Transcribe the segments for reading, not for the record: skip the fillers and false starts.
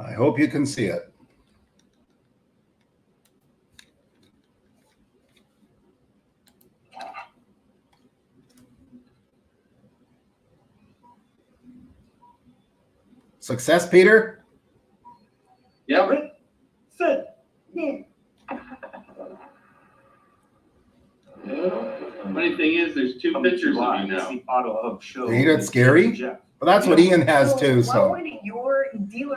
I hope you can see it. Success, Peter? Yeah, but sit. Funny thing is, there's two pictures of you now. AutoHub show. Ain't it scary? Well, that's what Ian has too. So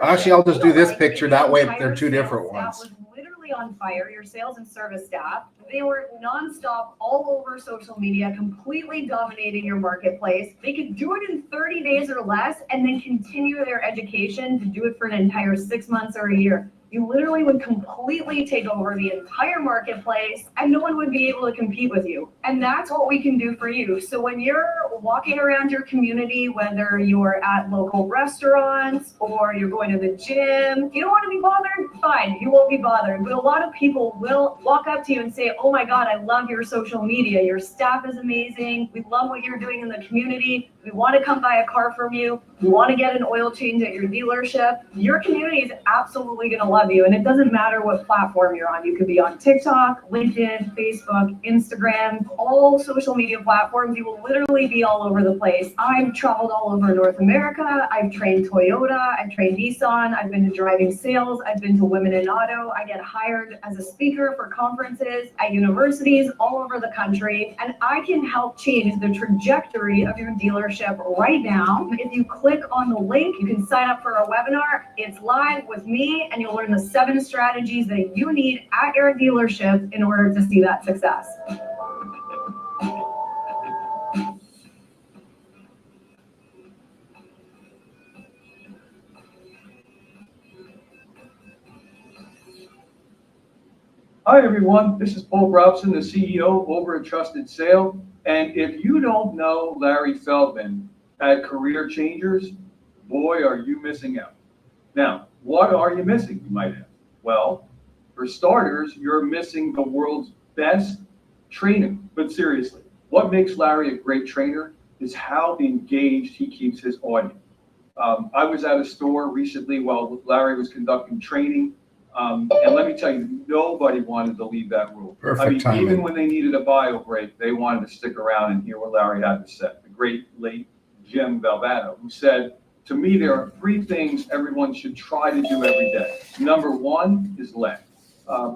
actually, I'll just do this picture. That way, they're two different ones. Was literally on fire. Your sales and service staff. They were nonstop all over social media, completely dominating your marketplace. They could do it in 30 days or less, and then continue their education to do it for an entire 6 months or a year. You literally would completely take over the entire marketplace and no one would be able to compete with you. And that's what we can do for you. So when you're walking around your community, whether you're at local restaurants or you're going to the gym, you don't want to be bothered? Fine, you won't be bothered. But a lot of people will walk up to you and say, oh my God, I love your social media. Your staff is amazing. We love what you're doing in the community. We want to come buy a car from you. We want to get an oil change at your dealership. Your community is absolutely going to love you. And it doesn't matter what platform you're on. You could be on TikTok, LinkedIn, Facebook, Instagram, all social media platforms. You will literally be all over the place. I've traveled all over North America. I've trained Toyota. I've trained Nissan. I've been to driving sales. I've been to Women in Auto. I get hired as a speaker for conferences at universities all over the country. And I can help change the trajectory of your dealership right now. If you click on the link, you can sign up for a webinar. It's live with me, and you'll learn the 7 strategies that you need at your dealership in order to see that success. Hi, everyone. This is Paul Robson, the CEO over at Trusted Sale. And if you don't know Larry Feldman at Career Changers, boy, are you missing out. Now, what are you missing, you might ask? Well, for starters, you're missing the world's best trainer. But seriously, what makes Larry a great trainer is how engaged he keeps his audience. I was at a store recently while Larry was conducting training. And let me tell you, nobody wanted to leave that room. Perfect timing. Even when they needed a bio break, they wanted to stick around and hear what Larry had to say. The great late Jim Valvano, who said, to me, there are 3 things everyone should try to do every day. Number 1 is laugh.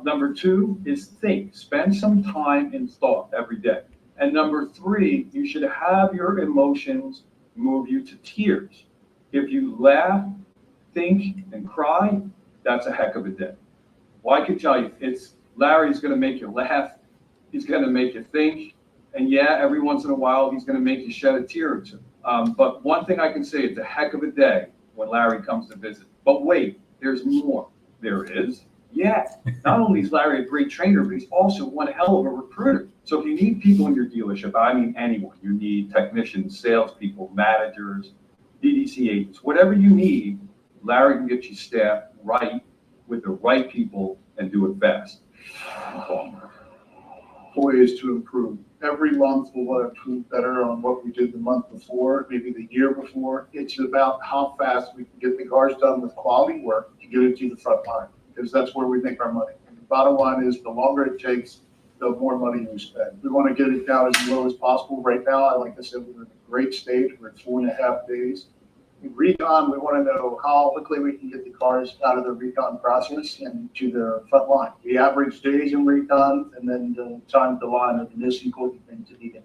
Number 2 is think. Spend some time in thought every day. And number 3, you should have your emotions move you to tears. If you laugh, think, and cry, that's a heck of a day. Well, I can tell you, Larry's going to make you laugh. He's going to make you think. And yeah, every once in a while, he's going to make you shed a tear or 2. But one thing I can say, it's a heck of a day when Larry comes to visit. But wait, there's more. There is. Yeah. Not only is Larry a great trainer, but he's also one hell of a recruiter. So if you need people in your dealership, I mean anyone, you need technicians, salespeople, managers, DDC agents, whatever you need, Larry can get you staffed right with the right people and do it fast. Ways to improve. Every month we'll want to improve better on what we did the month before, maybe the year before. It's about how fast we can get the cars done with quality work to get it to the front line, because that's where we make our money. And the bottom line is the longer it takes, the more money we spend. We want to get it down as low as possible. Right now, like I said, we're in a great stage. We're at 4.5 days. In recon, we want to know how quickly we can get the cars out of the recon process and to the front line. The average days in recon, and then the time to the line of the most important thing to be.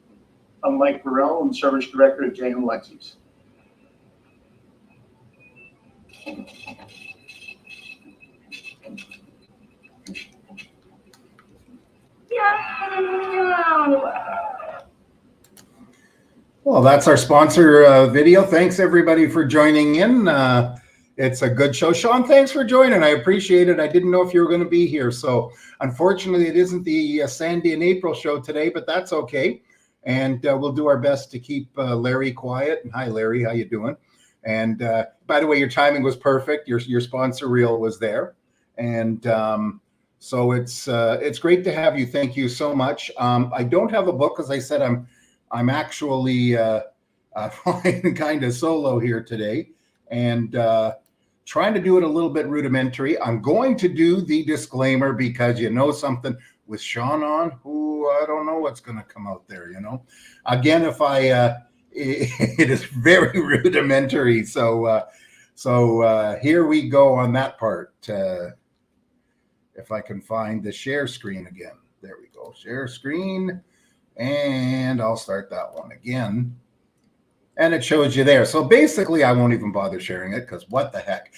I'm Mike Burrell, I'm Service Director at J&M Lexus. Well, that's our sponsor video. Thanks everybody for joining in. It's a good show. Sean, thanks for joining. I appreciate it. I didn't know if you were going to be here. So unfortunately, it isn't the Sandy and April show today, but that's okay. And we'll do our best to keep Larry quiet. And hi, Larry, how you doing? And by the way, your timing was perfect. Your sponsor reel was there. And so it's great to have you. Thank you so much. I don't have a book, as I said, I'm actually flying kind of solo here today. And trying to do it a little bit rudimentary. I'm going to do the disclaimer because you know something with Sean on, who I don't know what's going to come out there, you know. Again, if I, it is very rudimentary. So here we go on that part. If I can find the share screen again. There we go, share screen. And I'll start that one again. And it shows you there. So basically, I won't even bother sharing it because what the heck.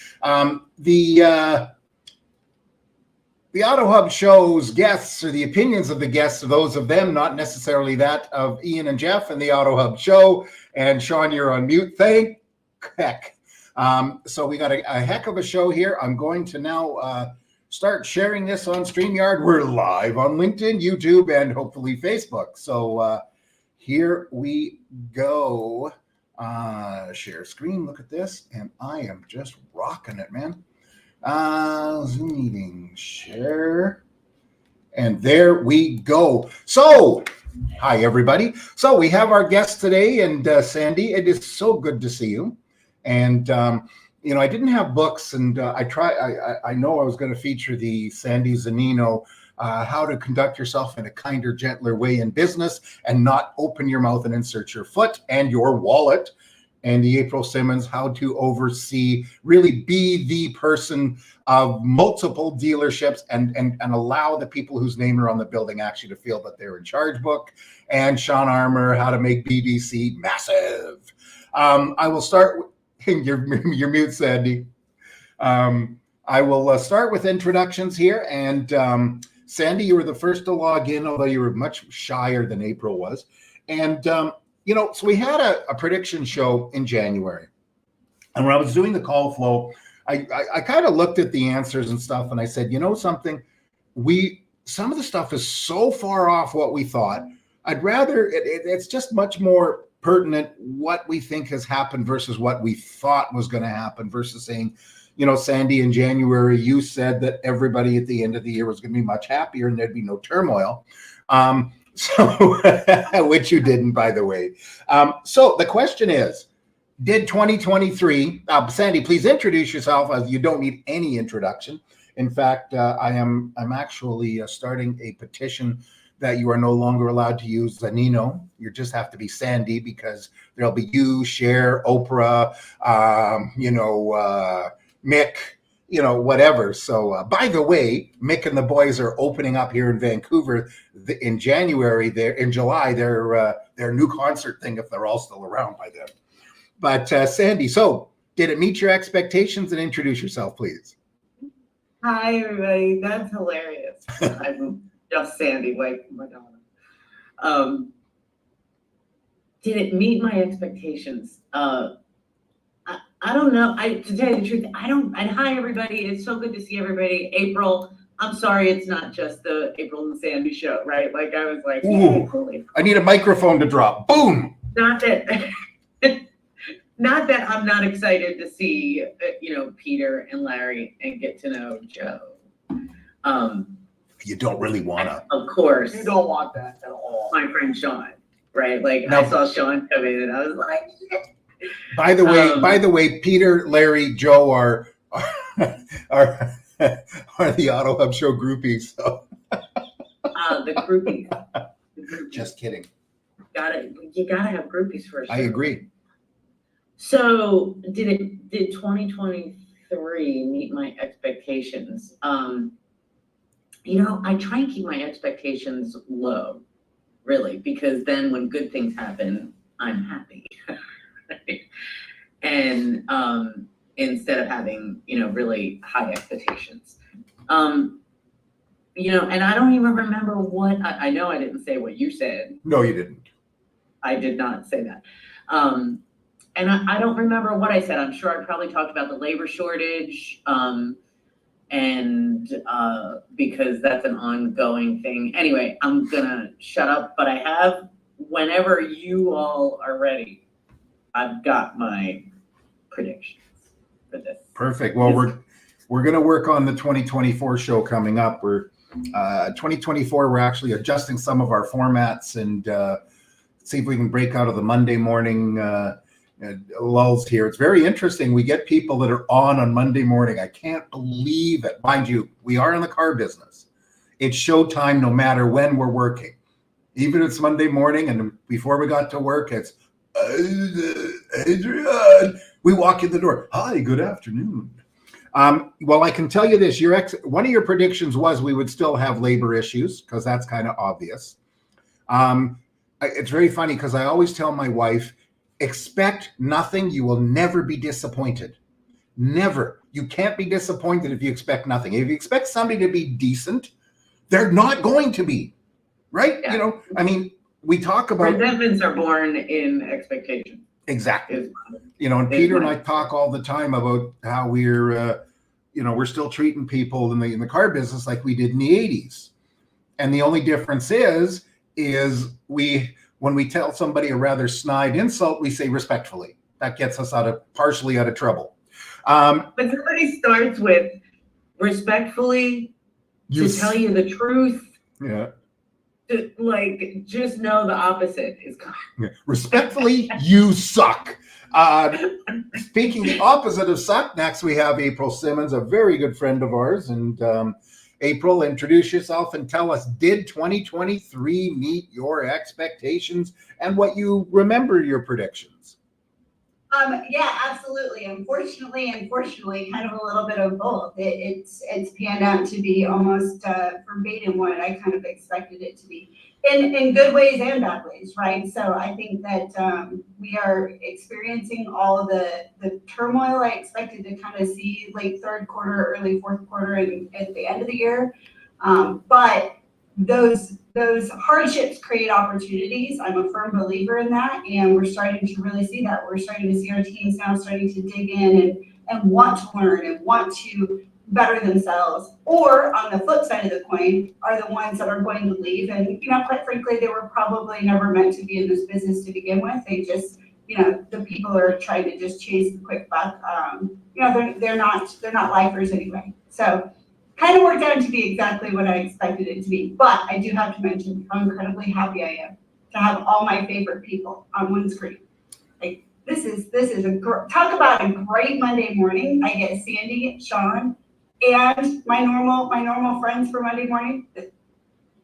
The AutoHub shows guests, or the opinions of the guests, are those of them, not necessarily that of Ian and Jeff and the AutoHub show. And Sean, you're on mute. Thank heck. So we got a heck of a show here. I'm going to now start sharing this on StreamYard. We're live on LinkedIn, YouTube, and hopefully Facebook. So here we go. Share screen. Look at this. And I am just rocking it, man. Zoom meeting, share. And there we go. So, hi, everybody. So we have our guest today, and Sandy, it is so good to see you. And, you know, I didn't have books, and I know I was going to feature the Sandy Zanino, how to conduct yourself in a kinder, gentler way in business and not open your mouth and insert your foot and your wallet. And the April Simmons, how to oversee, really be the person of multiple dealerships and allow the people whose name are on the building actually to feel that they're in charge book. And Sean Armour, how to make BDC massive. I will start with your mute, Sandy. I will start with introductions here. And Sandy, you were the first to log in, although you were much shyer than April was. And you know, so we had a prediction show in January. And when I was doing the call flow, I kind of looked at the answers and stuff, and I said, you know something, some of the stuff is so far off what we thought. I'd rather, it's just much more pertinent what we think has happened versus what we thought was going to happen versus saying, you know, Sandy, in January, you said that everybody at the end of the year was going to be much happier and there'd be no turmoil. So, which you didn't, by the way. So the question is, did 2023, Sandy, please introduce yourself, as you don't need any introduction. In fact, I'm actually starting a petition that you are no longer allowed to use Zanino. You just have to be Sandy, because there'll be you, Cher, Oprah, Mick, you know, whatever. So, by the way, Mick and the boys are opening up here in Vancouver in January. In July, their new concert thing, if they're all still around by then. But Sandy, so did it meet your expectations? And introduce yourself, please. Hi, everybody. That's hilarious. I'm just Sandy, like my daughter. Did it meet my expectations? I don't know. To tell you the truth, and hi, everybody. It's so good to see everybody. April, I'm sorry, it's not just the April and Sandy show, right? Like, I was like, ooh, cool. I need a microphone to drop. Boom. Not that I'm not excited to see, Peter and Larry and get to know Joe. You don't really want to. Of course. You don't want that at all. My friend Sean, right? Like, No. I saw Sean come in and I was like, shit. By the way, Peter, Larry, Joe are the AutoHub show groupies. So. The groupies. Just kidding. You gotta have groupies for a show. I agree. So did 2023 meet my expectations? I try and keep my expectations low, really, because then when good things happen, I'm happy. And instead of having, really high expectations. And I don't even remember what, I know I didn't say what you said. No, you didn't. I did not say that. And I don't remember what I said. I'm sure I probably talked about the labor shortage, and because that's an ongoing thing. Anyway, I'm gonna shut up, but I have, whenever you all are ready, I've got my predictions for this. Perfect. Well, we're going to work on the 2024 show coming up. We're 2024. We're actually adjusting some of our formats and see if we can break out of the Monday morning lulls here. It's very interesting. We get people that are on Monday morning. I can't believe it. Mind you, we are in the car business. It's showtime no matter when we're working. Even if it's Monday morning and before we got to work, it's Adrian. We walk in the door. Hi, good afternoon. Well, I can tell you this. One of your predictions was we would still have labor issues because that's kind of obvious. It's very funny because I always tell my wife, expect nothing. You will never be disappointed. Never. You can't be disappointed if you expect nothing. If you expect somebody to be decent, they're not going to be. Right? Yeah. You know, I mean, we talk about Resentments are born in expectation. exactly. You know, and Peter and I talk all the time about how we're still treating people in the car business like we did in the 80s. And the only difference is when we tell somebody a rather snide insult, we say respectfully. That gets us partially out of trouble. But somebody starts with respectfully tell you the truth. Yeah. Just know the opposite is coming. Yeah. Respectfully, you suck. Speaking the opposite of suck, next we have April Simmons, a very good friend of ours. And April, introduce yourself and tell us, did 2023 meet your expectations and what you remember your predictions? Yeah, absolutely. Unfortunately, and fortunately, kind of a little bit of both. It's panned out to be almost verbatim what I kind of expected it to be, in good ways and bad ways, right? So I think that we are experiencing all of the turmoil I expected to kind of see late third quarter, early fourth quarter, and at the end of the year. But those hardships create opportunities. I'm a firm believer in that, and we're starting to really see that. We're starting to see our teams now starting to dig in and want to learn and want to better themselves. Or on the flip side of the coin are the ones that are going to leave, and quite frankly, they were probably never meant to be in this business to begin with. They just, the people are trying to just chase the quick buck. They're not lifers anyway. So kind of worked out to be exactly what I expected it to be. But I do have to mention how incredibly happy I am to have all my favorite people on one screen. Like this is talk about a great Monday morning. I get Sandy, Sean, and my normal friends for Monday morning.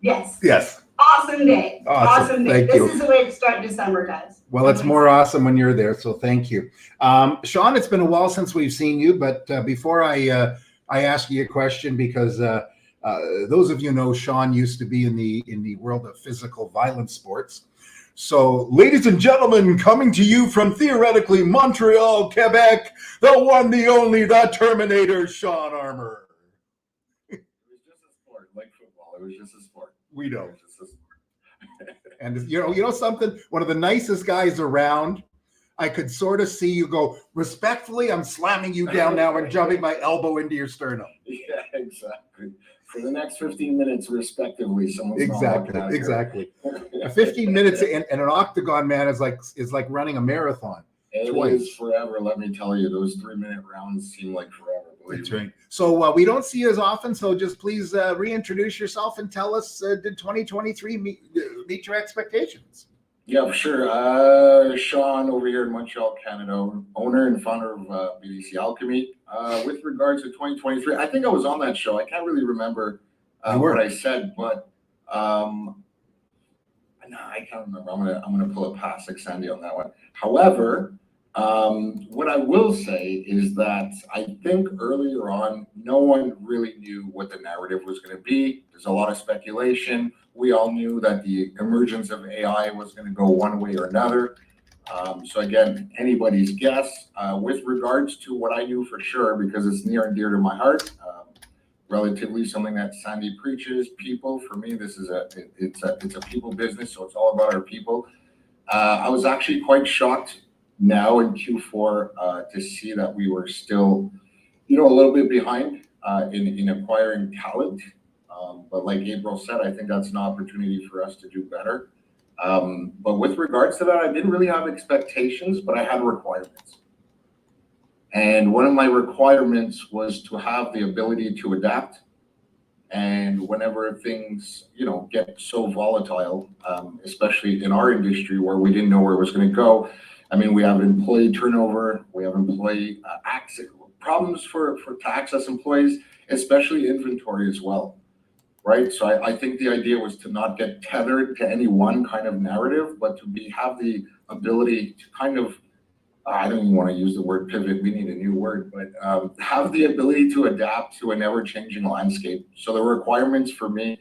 Yes. Yes. Awesome day. Awesome day. Thank you. This is the way to start December, guys. Well, it's more awesome when you're there, so thank you. Sean, it's been a while since we've seen you, but before I ask you a question, because those of you know Sean used to be in the world of physical violence sports. So, ladies and gentlemen, coming to you from theoretically Montreal, Quebec, the one, the only, the Terminator, Sean Armour. It was just a sport, like football. It was just a sport. We know. It was just a sport. And you know something? One of the nicest guys around. I could sort of see you go, respectfully, I'm slamming you down now and jabbing my elbow into your sternum. Yeah, exactly. For the next 15 minutes, respectively, someone's Exactly. 15 minutes in an octagon, man, is like running a marathon. It is forever, let me tell you. Those 3-minute rounds seem like forever. That's right. So we don't see you as often, so just please reintroduce yourself and tell us, did 2023 meet your expectations? Yeah, for sure. Sean over here in Montreal, Canada, owner and founder of BDC Alchemy. With regards to 2023, I think I was on that show. I can't really remember what I said, but no, I can't remember. I'm gonna pull a pass like Sandy on that one. However, what I will say is that I think earlier on, no one really knew what the narrative was going to be. There's a lot of speculation. We all knew that the emergence of AI was going to go one way or another. So again, anybody's guess. With regards to what I knew for sure, because it's near and dear to my heart, relatively something that Sandy preaches, people. For me, this is it's a people business, so it's all about our people. I was actually quite shocked now in Q4 to see that we were still, a little bit behind in acquiring talent. But like April said, I think that's an opportunity for us to do better. But with regards to that, I didn't really have expectations, but I had requirements. And one of my requirements was to have the ability to adapt. And whenever things, get so volatile, especially in our industry where we didn't know where it was going to go, I mean, we have employee turnover, we have employee access, problems to access employees, especially inventory as well, right? So I think the idea was to not get tethered to any one kind of narrative, but to have the ability to kind of, I don't even want to use the word pivot, we need a new word, but have the ability to adapt to an ever-changing landscape. So the requirements for me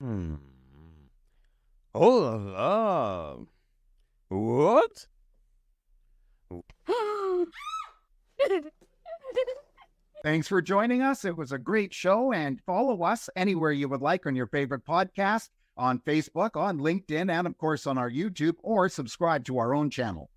Oh la la. What? Thanks for joining us. It was a great show, and follow us anywhere you would like on your favorite podcast, on Facebook, on LinkedIn, and of course on our YouTube, or subscribe to our own channel.